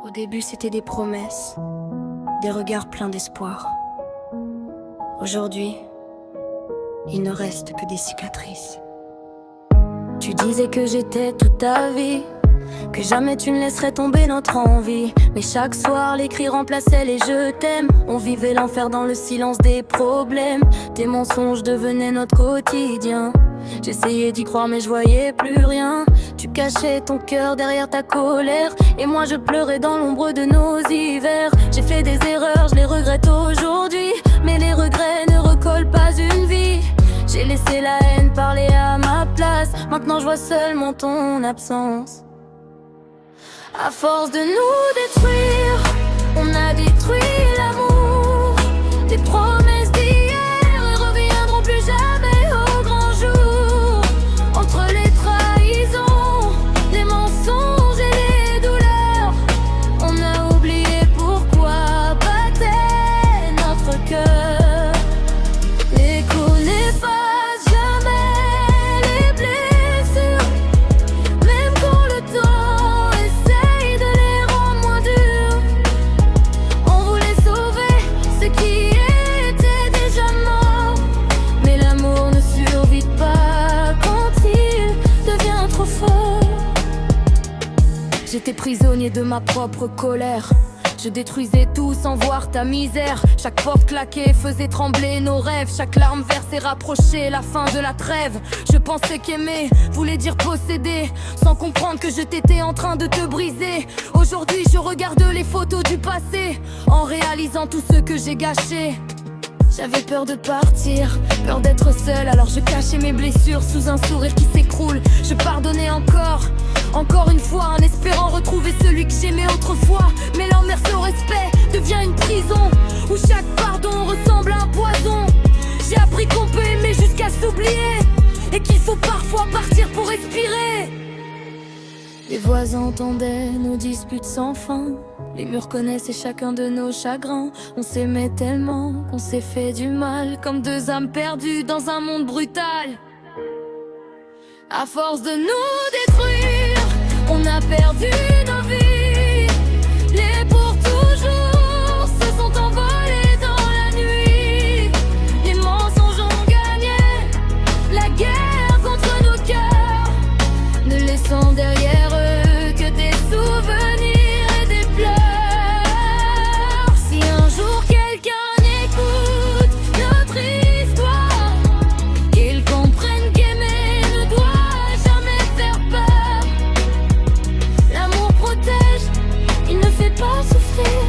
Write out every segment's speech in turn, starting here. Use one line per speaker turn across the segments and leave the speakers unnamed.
Au début, c'était des promesses, des regards pleins d'espoir. Aujourd'hui, il ne reste que des cicatrices. Tu disais que j'étais toute ta vie, que jamais tu ne laisserais tomber notre envie. Mais chaque soir, les cris remplaçaient les je t'aime. On vivait l'enfer dans le silence des problèmes. Tes mensonges devenaient notre quotidien. J'essayais d'y croire mais je voyais plus rien. Tu cachais ton cœur derrière ta colère, et moi je pleurais dans l'ombre de nos hivers. J'ai fait des erreurs, je les regrette aujourd'hui, mais les regrets ne recollent pas une vie. J'ai laissé la haine parler à ma place. Maintenant je vois seulement ton absence. À force de nous détruire, on a détruit l'amour. Des promesses d'hier ne reviendront plus jamais au grand jour. Entre les trahisons, les mensonges et les douleurs, on a oublié pourquoi battait notre cœur. Les coups n'effacent jamais les blessures, même quand le temps essaye de les rendre moins dures. On voulait sauver ce qui était déjà mort, mais l'amour ne survit pas quand il devient trop fort. J'étais prisonnier de ma propre colère. Je détruisais tout sans voir ta misère. Chaque porte claquée faisait trembler nos rêves. Chaque larme versée rapprochait la fin de la trêve. Je pensais qu'aimer voulait dire posséder, sans comprendre que je t'étais en train de te briser. Aujourd'hui je regarde les photos du passé, en réalisant tout ce que j'ai gâché. J'avais peur de partir, peur d'être seule, alors je cachais mes blessures sous un sourire qui s'écroule. Je pardonnais encore une fois, en espérant retrouver celui que j'aimais autrefois. Mais l'immersion au respect devient une prison, où chaque pardon ressemble à un poison. J'ai appris qu'on peut aimer jusqu'à s'oublier, et qu'il faut parfois partir pour respirer. Les voisins entendaient nos disputes sans fin. Les murs connaissaient chacun de nos chagrins. On s'aimait tellement qu'on s'est fait du mal, comme deux âmes perdues dans un monde brutal. À force de nous détruire, on a perdu nos vies. Les pour toujours se sont envolés dans la nuit. Les mensonges ont gagné la guerre contre nos cœurs, ne laissant derrière eux que des souvenirs et des pleurs. Si un jour quelqu'un écoute notre histoire, qu'il comprenne qu'aimer ne doit jamais faire peur. L'amour protège, il ne fait pas souffrir.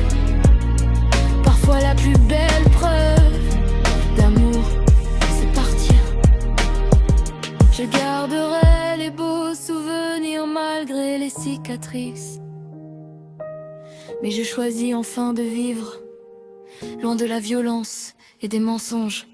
Parfois la plus belle preuve d'amour, c'est partir. Je garderai les beaux souvenirs malgré les cicatrices, mais je choisis enfin de vivre loin de la violence et des mensonges.